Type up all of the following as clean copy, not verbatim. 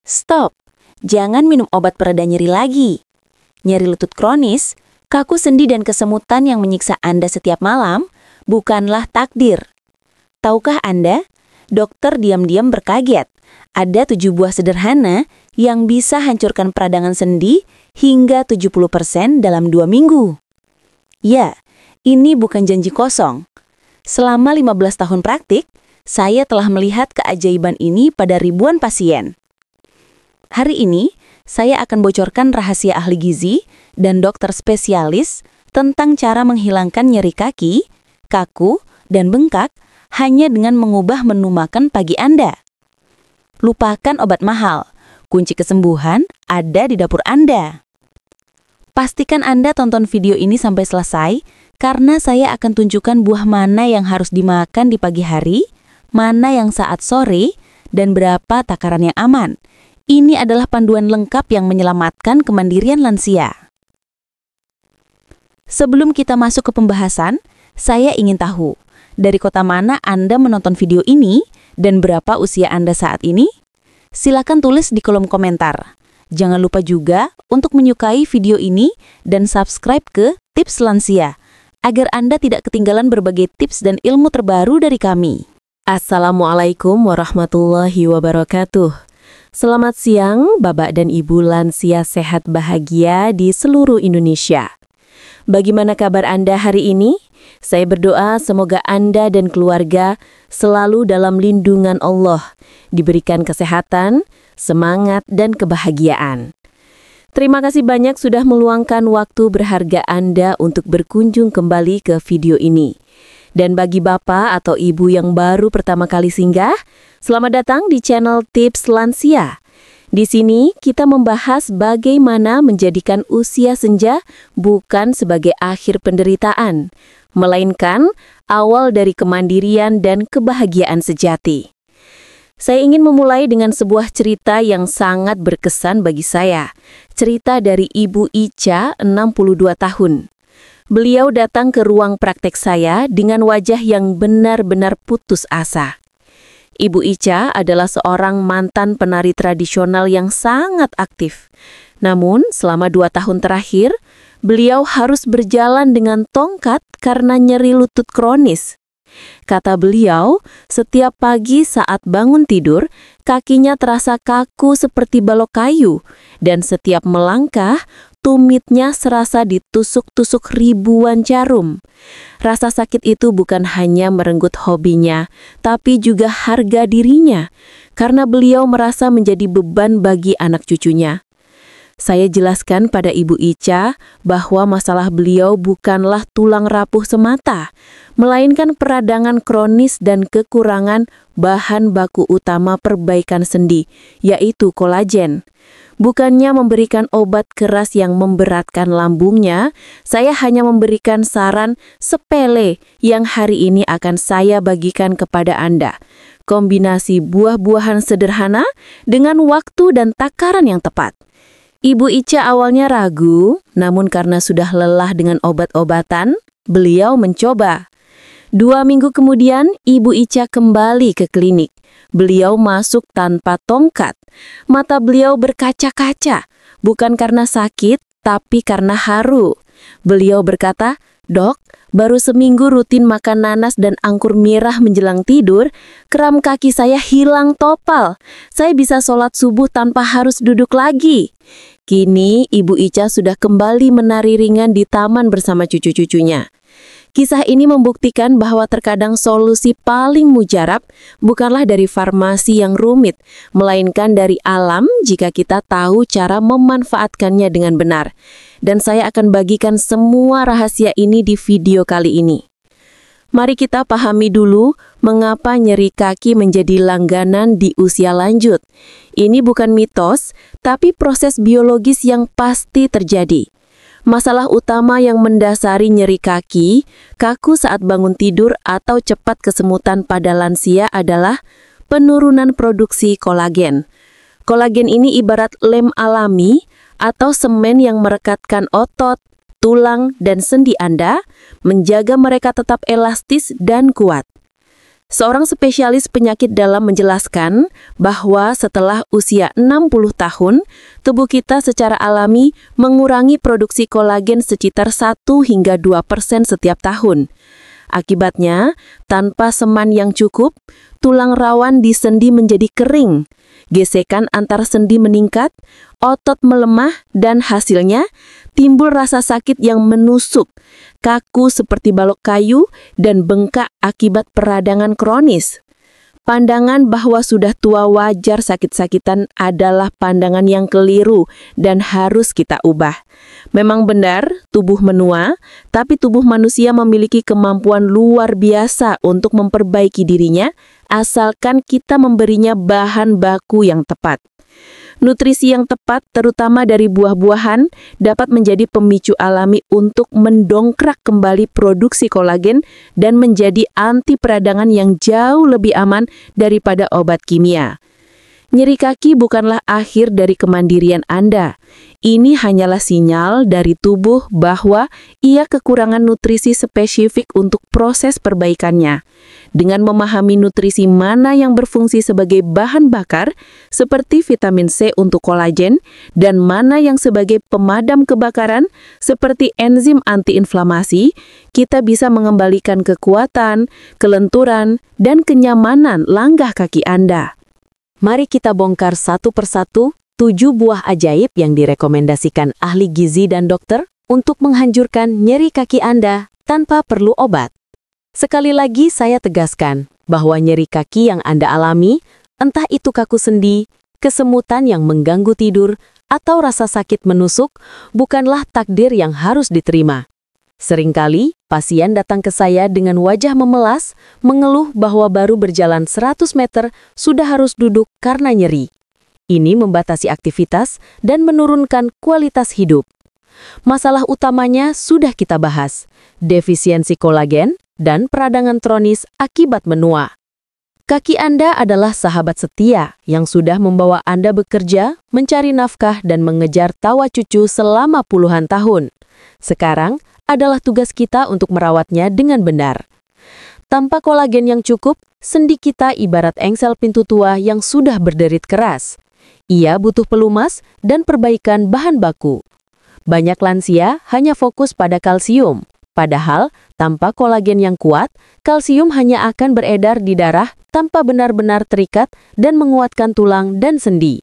Stop, jangan minum obat pereda nyeri lagi. Nyeri lutut kronis, kaku sendi dan kesemutan yang menyiksa Anda setiap malam bukanlah takdir. Tahukah Anda, dokter diam-diam berkaget. Ada 7 buah sederhana yang bisa hancurkan peradangan sendi hingga 70% dalam 2 minggu. Ya, ini bukan janji kosong. Selama 15 tahun praktik, saya telah melihat keajaiban ini pada ribuan pasien. Hari ini, saya akan bocorkan rahasia ahli gizi dan dokter spesialis tentang cara menghilangkan nyeri kaki, kaku, dan bengkak hanya dengan mengubah menu makan pagi Anda. Lupakan obat mahal, kunci kesembuhan ada di dapur Anda. Pastikan Anda tonton video ini sampai selesai, karena saya akan tunjukkan buah mana yang harus dimakan di pagi hari, mana yang saat sore, dan berapa takaran yang aman. Ini adalah panduan lengkap yang menyelamatkan kemandirian lansia. Sebelum kita masuk ke pembahasan, saya ingin tahu, dari kota mana Anda menonton video ini dan berapa usia Anda saat ini? Silakan tulis di kolom komentar. Jangan lupa juga untuk menyukai video ini dan subscribe ke Tips Lansia, agar Anda tidak ketinggalan berbagai tips dan ilmu terbaru dari kami. Assalamualaikum warahmatullahi wabarakatuh. Selamat siang, Bapak dan Ibu lansia sehat bahagia di seluruh Indonesia. Bagaimana kabar Anda hari ini? Saya berdoa semoga Anda dan keluarga selalu dalam lindungan Allah, diberikan kesehatan, semangat, dan kebahagiaan. Terima kasih banyak sudah meluangkan waktu berharga Anda untuk berkunjung kembali ke video ini. Dan bagi Bapak atau Ibu yang baru pertama kali singgah, selamat datang di channel Tips Lansia. Di sini kita membahas bagaimana menjadikan usia senja bukan sebagai akhir penderitaan, melainkan awal dari kemandirian dan kebahagiaan sejati. Saya ingin memulai dengan sebuah cerita yang sangat berkesan bagi saya. Cerita dari Ibu Ica, 62 tahun. Beliau datang ke ruang praktek saya dengan wajah yang benar-benar putus asa. Ibu Ica adalah seorang mantan penari tradisional yang sangat aktif. Namun, selama 2 tahun terakhir, beliau harus berjalan dengan tongkat karena nyeri lutut kronis. Kata beliau, setiap pagi saat bangun tidur, kakinya terasa kaku seperti balok kayu, dan setiap melangkah, tumitnya serasa ditusuk-tusuk ribuan jarum. Rasa sakit itu bukan hanya merenggut hobinya, tapi juga harga dirinya, karena beliau merasa menjadi beban bagi anak cucunya. Saya jelaskan pada Ibu Ica bahwa masalah beliau bukanlah tulang rapuh semata, melainkan peradangan kronis dan kekurangan bahan baku utama perbaikan sendi, yaitu kolagen. Bukannya memberikan obat keras yang memberatkan lambungnya, saya hanya memberikan saran sepele yang hari ini akan saya bagikan kepada Anda. Kombinasi buah-buahan sederhana dengan waktu dan takaran yang tepat. Ibu Ica awalnya ragu, namun karena sudah lelah dengan obat-obatan, beliau mencoba. 2 minggu kemudian, Ibu Ica kembali ke klinik. Beliau masuk tanpa tongkat. Mata beliau berkaca-kaca, bukan karena sakit, tapi karena haru. Beliau berkata, "Dok, baru seminggu rutin makan nanas dan anggur merah menjelang tidur, kram kaki saya hilang total. Saya bisa sholat subuh tanpa harus duduk lagi." Kini, Ibu Ica sudah kembali menari ringan di taman bersama cucu-cucunya. Kisah ini membuktikan bahwa terkadang solusi paling mujarab bukanlah dari farmasi yang rumit, melainkan dari alam jika kita tahu cara memanfaatkannya dengan benar. Dan saya akan bagikan semua rahasia ini di video kali ini. Mari kita pahami dulu mengapa nyeri kaki menjadi langganan di usia lanjut. Ini bukan mitos, tapi proses biologis yang pasti terjadi. Masalah utama yang mendasari nyeri kaki, kaku saat bangun tidur atau cepat kesemutan pada lansia adalah penurunan produksi kolagen. Kolagen ini ibarat lem alami atau semen yang merekatkan otot, tulang, dan sendi Anda, menjaga mereka tetap elastis dan kuat. Seorang spesialis penyakit dalam menjelaskan bahwa setelah usia 60 tahun, tubuh kita secara alami mengurangi produksi kolagen sekitar 1 hingga 2% setiap tahun. Akibatnya, tanpa semen yang cukup, tulang rawan di sendi menjadi kering, gesekan antar sendi meningkat, otot melemah, dan hasilnya timbul rasa sakit yang menusuk, kaku seperti balok kayu, dan bengkak akibat peradangan kronis. Pandangan bahwa sudah tua wajar sakit-sakitan adalah pandangan yang keliru dan harus kita ubah. Memang benar, tubuh menua, tapi tubuh manusia memiliki kemampuan luar biasa untuk memperbaiki dirinya, asalkan kita memberinya bahan baku yang tepat. Nutrisi yang tepat, terutama dari buah-buahan, dapat menjadi pemicu alami untuk mendongkrak kembali produksi kolagen dan menjadi anti peradangan yang jauh lebih aman daripada obat kimia. Nyeri kaki bukanlah akhir dari kemandirian Anda. Ini hanyalah sinyal dari tubuh bahwa ia kekurangan nutrisi spesifik untuk proses perbaikannya. Dengan memahami nutrisi mana yang berfungsi sebagai bahan bakar, seperti vitamin C untuk kolagen, dan mana yang sebagai pemadam kebakaran, seperti enzim antiinflamasi, kita bisa mengembalikan kekuatan, kelenturan, dan kenyamanan langkah kaki Anda. Mari kita bongkar satu persatu 7 buah ajaib yang direkomendasikan ahli gizi dan dokter untuk menghancurkan nyeri kaki Anda tanpa perlu obat. Sekali lagi saya tegaskan bahwa nyeri kaki yang Anda alami, entah itu kaku sendi, kesemutan yang mengganggu tidur, atau rasa sakit menusuk, bukanlah takdir yang harus diterima. Seringkali, pasien datang ke saya dengan wajah memelas, mengeluh bahwa baru berjalan 100 meter sudah harus duduk karena nyeri. Ini membatasi aktivitas dan menurunkan kualitas hidup. Masalah utamanya sudah kita bahas, defisiensi kolagen dan peradangan kronis akibat menua. Kaki Anda adalah sahabat setia yang sudah membawa Anda bekerja, mencari nafkah, dan mengejar tawa cucu selama puluhan tahun. Sekarang adalah tugas kita untuk merawatnya dengan benar. Tanpa kolagen yang cukup, sendi kita ibarat engsel pintu tua yang sudah berderit keras. Ia butuh pelumas dan perbaikan bahan baku. Banyak lansia hanya fokus pada kalsium, padahal tanpa kolagen yang kuat, kalsium hanya akan beredar di darah tanpa benar-benar terikat dan menguatkan tulang dan sendi.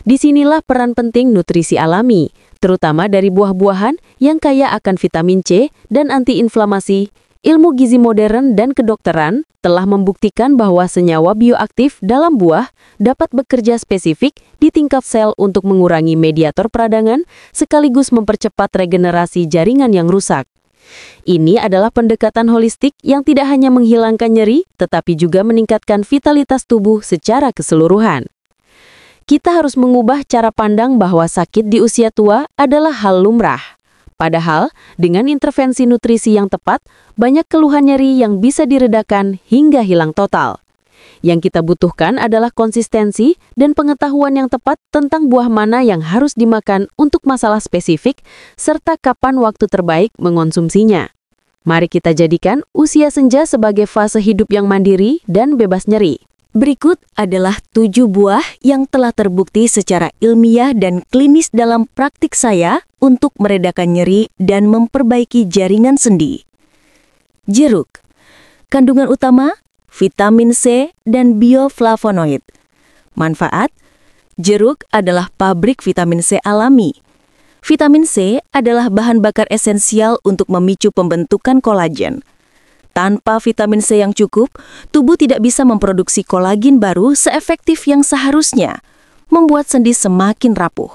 Disinilah peran penting nutrisi alami, terutama dari buah-buahan yang kaya akan vitamin C dan antiinflamasi. Ilmu gizi modern dan kedokteran telah membuktikan bahwa senyawa bioaktif dalam buah dapat bekerja spesifik di tingkat sel untuk mengurangi mediator peradangan sekaligus mempercepat regenerasi jaringan yang rusak. Ini adalah pendekatan holistik yang tidak hanya menghilangkan nyeri, tetapi juga meningkatkan vitalitas tubuh secara keseluruhan. Kita harus mengubah cara pandang bahwa sakit di usia tua adalah hal lumrah. Padahal, dengan intervensi nutrisi yang tepat, banyak keluhan nyeri yang bisa diredakan hingga hilang total. Yang kita butuhkan adalah konsistensi dan pengetahuan yang tepat tentang buah mana yang harus dimakan untuk masalah spesifik, serta kapan waktu terbaik mengonsumsinya. Mari kita jadikan usia senja sebagai fase hidup yang mandiri dan bebas nyeri. Berikut adalah 7 buah yang telah terbukti secara ilmiah dan klinis dalam praktik saya untuk meredakan nyeri dan memperbaiki jaringan sendi. Jeruk. Kandungan utama, vitamin C dan bioflavonoid. Manfaat, jeruk adalah pabrik vitamin C alami. Vitamin C adalah bahan bakar esensial untuk memicu pembentukan kolagen. Tanpa vitamin C yang cukup, tubuh tidak bisa memproduksi kolagen baru seefektif yang seharusnya, membuat sendi semakin rapuh.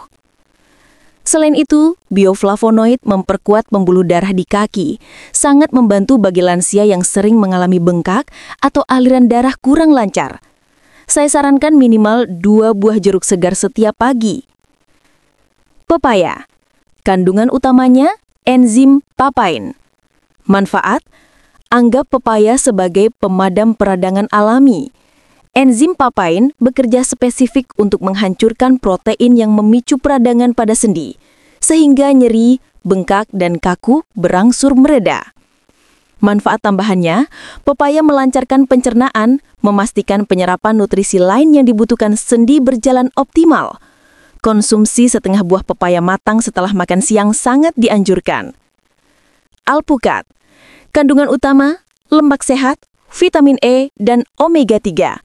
Selain itu, bioflavonoid memperkuat pembuluh darah di kaki, sangat membantu bagi lansia yang sering mengalami bengkak atau aliran darah kurang lancar. Saya sarankan minimal 2 buah jeruk segar setiap pagi. Pepaya. Kandungan utamanya, enzim papain. Manfaat, anggap pepaya sebagai pemadam peradangan alami. Enzim papain bekerja spesifik untuk menghancurkan protein yang memicu peradangan pada sendi, sehingga nyeri, bengkak, dan kaku berangsur mereda. Manfaat tambahannya, pepaya melancarkan pencernaan, memastikan penyerapan nutrisi lain yang dibutuhkan sendi berjalan optimal. Konsumsi setengah buah pepaya matang setelah makan siang sangat dianjurkan. Alpukat. Kandungan utama, lemak sehat, vitamin E, dan omega 3.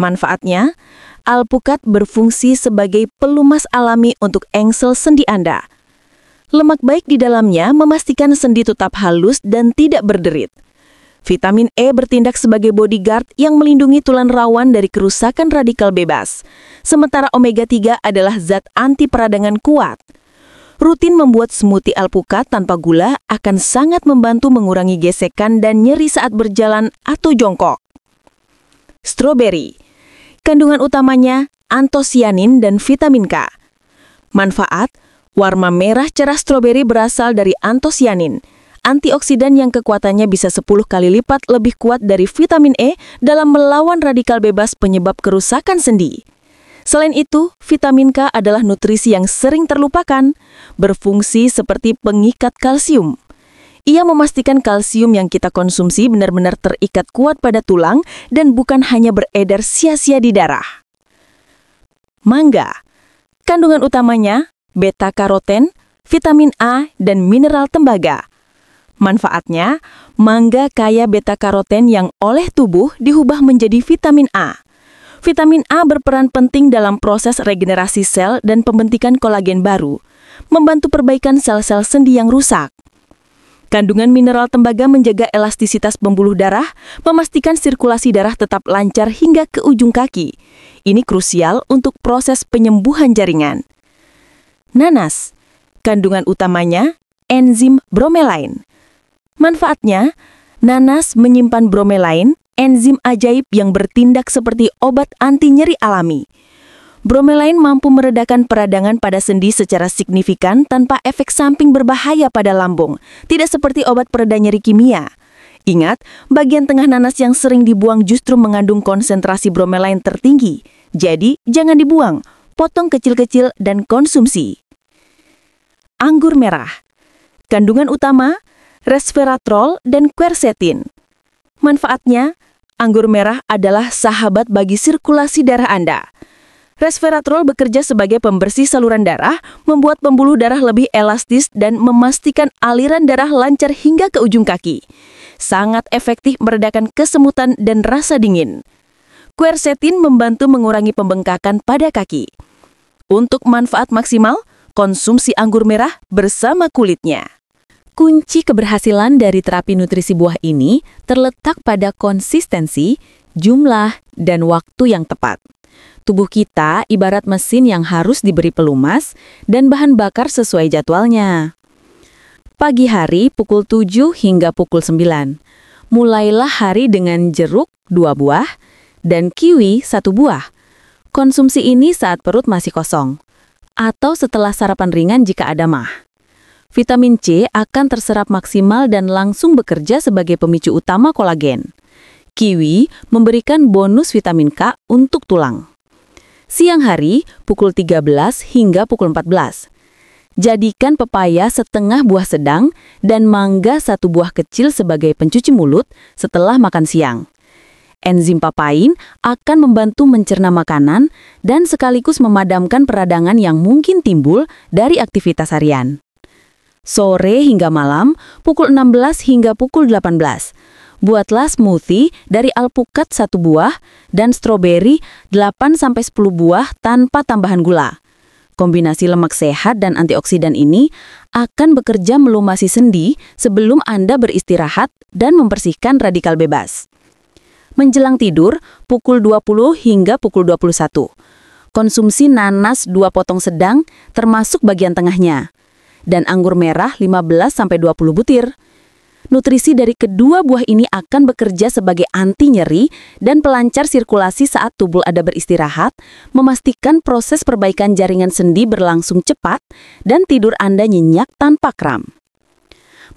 Manfaatnya, alpukat berfungsi sebagai pelumas alami untuk engsel sendi Anda. Lemak baik di dalamnya memastikan sendi tetap halus dan tidak berderit. Vitamin E bertindak sebagai bodyguard yang melindungi tulang rawan dari kerusakan radikal bebas. Sementara omega 3 adalah zat anti peradangan kuat. Rutin membuat smoothie alpukat tanpa gula akan sangat membantu mengurangi gesekan dan nyeri saat berjalan atau jongkok. Stroberi. Kandungan utamanya antosianin dan vitamin K. Manfaat, warna merah cerah stroberi berasal dari antosianin, antioksidan yang kekuatannya bisa 10 kali lipat lebih kuat dari vitamin E dalam melawan radikal bebas penyebab kerusakan sendi. Selain itu, vitamin K adalah nutrisi yang sering terlupakan, berfungsi seperti pengikat kalsium. Ia memastikan kalsium yang kita konsumsi benar-benar terikat kuat pada tulang dan bukan hanya beredar sia-sia di darah. Mangga. Kandungan utamanya beta-karoten, vitamin A, dan mineral tembaga. Manfaatnya, mangga kaya beta-karoten yang oleh tubuh diubah menjadi vitamin A. Vitamin A berperan penting dalam proses regenerasi sel dan pembentukan kolagen baru, membantu perbaikan sel-sel sendi yang rusak. Kandungan mineral tembaga menjaga elastisitas pembuluh darah, memastikan sirkulasi darah tetap lancar hingga ke ujung kaki. Ini krusial untuk proses penyembuhan jaringan. Nanas. Kandungan utamanya enzim bromelain. Manfaatnya, nanas menyimpan bromelain, enzim ajaib yang bertindak seperti obat anti nyeri alami. Bromelain mampu meredakan peradangan pada sendi secara signifikan tanpa efek samping berbahaya pada lambung, tidak seperti obat pereda nyeri kimia. Ingat, bagian tengah nanas yang sering dibuang justru mengandung konsentrasi bromelain tertinggi. Jadi, jangan dibuang, potong kecil-kecil dan konsumsi. Anggur merah. Kandungan utama, resveratrol dan quercetin. Manfaatnya, anggur merah adalah sahabat bagi sirkulasi darah Anda. Resveratrol bekerja sebagai pembersih saluran darah, membuat pembuluh darah lebih elastis dan memastikan aliran darah lancar hingga ke ujung kaki. Sangat efektif meredakan kesemutan dan rasa dingin. Quercetin membantu mengurangi pembengkakan pada kaki. Untuk manfaat maksimal, konsumsi anggur merah bersama kulitnya. Kunci keberhasilan dari terapi nutrisi buah ini terletak pada konsistensi, jumlah, dan waktu yang tepat. Tubuh kita ibarat mesin yang harus diberi pelumas dan bahan bakar sesuai jadwalnya. Pagi hari pukul 7 hingga pukul 9. Mulailah hari dengan jeruk 2 buah dan kiwi 1 buah. Konsumsi ini saat perut masih kosong, atau setelah sarapan ringan jika ada mah. Vitamin C akan terserap maksimal dan langsung bekerja sebagai pemicu utama kolagen. Kiwi memberikan bonus vitamin K untuk tulang. Siang hari, pukul 13 hingga pukul 14. Jadikan pepaya setengah buah sedang dan mangga 1 buah kecil sebagai pencuci mulut setelah makan siang. Enzim papain akan membantu mencerna makanan dan sekaligus memadamkan peradangan yang mungkin timbul dari aktivitas harian. Sore hingga malam, pukul 16 hingga pukul 18. Buatlah smoothie dari alpukat 1 buah dan stroberi 8-10 buah tanpa tambahan gula. Kombinasi lemak sehat dan antioksidan ini akan bekerja melumasi sendi sebelum Anda beristirahat dan membersihkan radikal bebas. Menjelang tidur, pukul 20 hingga pukul 21. Konsumsi nanas 2 potong sedang, termasuk bagian tengahnya. Dan anggur merah 15-20 butir. Nutrisi dari kedua buah ini akan bekerja sebagai anti nyeri dan pelancar sirkulasi saat tubuh Anda beristirahat, memastikan proses perbaikan jaringan sendi berlangsung cepat dan tidur Anda nyenyak tanpa kram.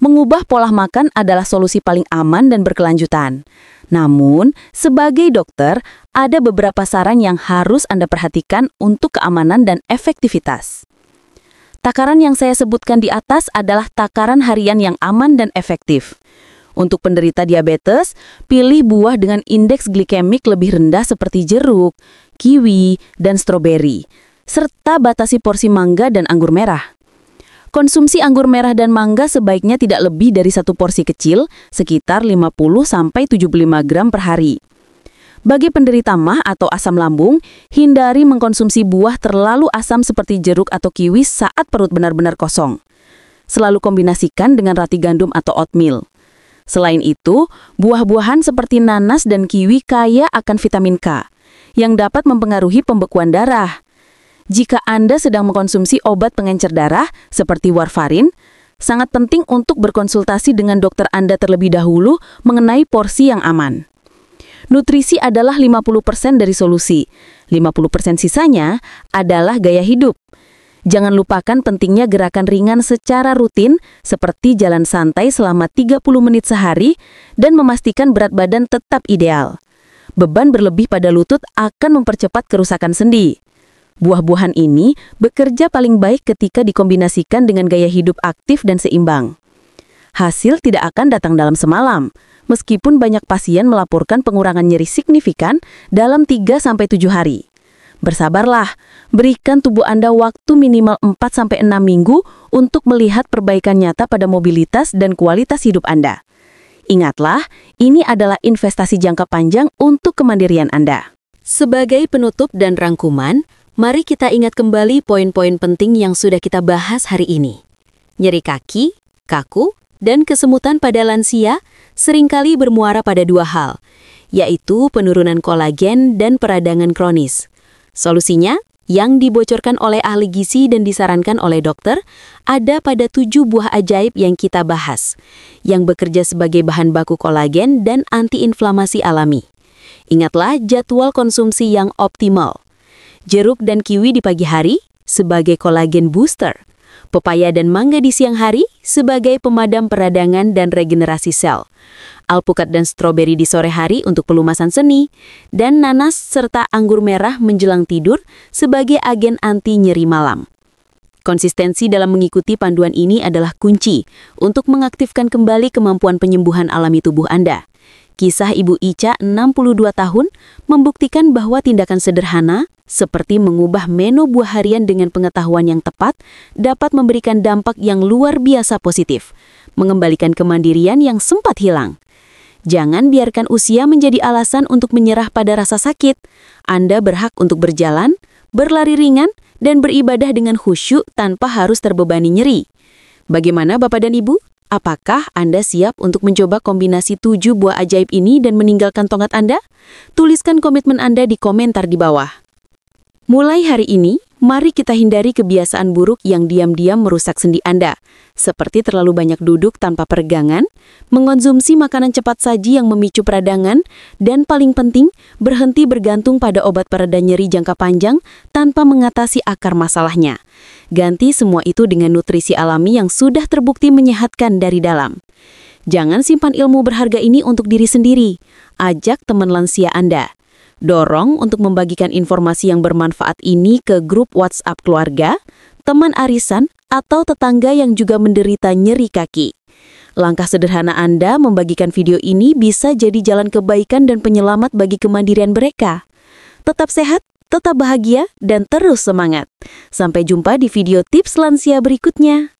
Mengubah pola makan adalah solusi paling aman dan berkelanjutan. Namun, sebagai dokter, ada beberapa saran yang harus Anda perhatikan untuk keamanan dan efektivitas. Takaran yang saya sebutkan di atas adalah takaran harian yang aman dan efektif. Untuk penderita diabetes, pilih buah dengan indeks glikemik lebih rendah seperti jeruk, kiwi, dan stroberi, serta batasi porsi mangga dan anggur merah. Konsumsi anggur merah dan mangga sebaiknya tidak lebih dari satu porsi kecil, sekitar 50-75 gram per hari. Bagi penderita MAH atau asam lambung, hindari mengkonsumsi buah terlalu asam seperti jeruk atau kiwi saat perut benar-benar kosong. Selalu kombinasikan dengan roti gandum atau oatmeal. Selain itu, buah-buahan seperti nanas dan kiwi kaya akan vitamin K, yang dapat mempengaruhi pembekuan darah. Jika Anda sedang mengkonsumsi obat pengencer darah, seperti warfarin, sangat penting untuk berkonsultasi dengan dokter Anda terlebih dahulu mengenai porsi yang aman. Nutrisi adalah 50% dari solusi, 50% sisanya adalah gaya hidup. Jangan lupakan pentingnya gerakan ringan secara rutin seperti jalan santai selama 30 menit sehari dan memastikan berat badan tetap ideal. Beban berlebih pada lutut akan mempercepat kerusakan sendi. Buah-buahan ini bekerja paling baik ketika dikombinasikan dengan gaya hidup aktif dan seimbang. Hasil tidak akan datang dalam semalam, meskipun banyak pasien melaporkan pengurangan nyeri signifikan dalam 3-7 hari. Bersabarlah, berikan tubuh Anda waktu minimal 4-6 minggu untuk melihat perbaikan nyata pada mobilitas dan kualitas hidup Anda. Ingatlah, ini adalah investasi jangka panjang untuk kemandirian Anda. Sebagai penutup dan rangkuman, mari kita ingat kembali poin-poin penting yang sudah kita bahas hari ini. Nyeri kaki, kaku, dan kesemutan pada lansia seringkali bermuara pada dua hal, yaitu penurunan kolagen dan peradangan kronis. Solusinya, yang dibocorkan oleh ahli gizi dan disarankan oleh dokter, ada pada 7 buah ajaib yang kita bahas, yang bekerja sebagai bahan baku kolagen dan antiinflamasi alami. Ingatlah jadwal konsumsi yang optimal. Jeruk dan kiwi di pagi hari sebagai kolagen booster, pepaya dan mangga di siang hari sebagai pemadam peradangan dan regenerasi sel, alpukat dan stroberi di sore hari untuk pelumasan seni, dan nanas serta anggur merah menjelang tidur sebagai agen anti nyeri malam. Konsistensi dalam mengikuti panduan ini adalah kunci untuk mengaktifkan kembali kemampuan penyembuhan alami tubuh Anda. Kisah Ibu Ica, 62 tahun, membuktikan bahwa tindakan sederhana, seperti mengubah menu buah harian dengan pengetahuan yang tepat, dapat memberikan dampak yang luar biasa positif, mengembalikan kemandirian yang sempat hilang. Jangan biarkan usia menjadi alasan untuk menyerah pada rasa sakit. Anda berhak untuk berjalan, berlari ringan, dan beribadah dengan khusyuk tanpa harus terbebani nyeri. Bagaimana Bapak dan Ibu? Apakah Anda siap untuk mencoba kombinasi 7 buah ajaib ini dan meninggalkan tongat Anda? Tuliskan komitmen Anda di komentar di bawah. Mulai hari ini, mari kita hindari kebiasaan buruk yang diam-diam merusak sendi Anda, seperti terlalu banyak duduk tanpa peregangan, mengonsumsi makanan cepat saji yang memicu peradangan, dan paling penting, berhenti bergantung pada obat pereda nyeri jangka panjang tanpa mengatasi akar masalahnya. Ganti semua itu dengan nutrisi alami yang sudah terbukti menyehatkan dari dalam. Jangan simpan ilmu berharga ini untuk diri sendiri. Ajak teman lansia Anda. Dorong untuk membagikan informasi yang bermanfaat ini ke grup WhatsApp keluarga, teman arisan, atau tetangga yang juga menderita nyeri kaki. Langkah sederhana Anda membagikan video ini bisa jadi jalan kebaikan dan penyelamat bagi kemandirian mereka. Tetap sehat, tetap bahagia, dan terus semangat. Sampai jumpa di video tips lansia berikutnya.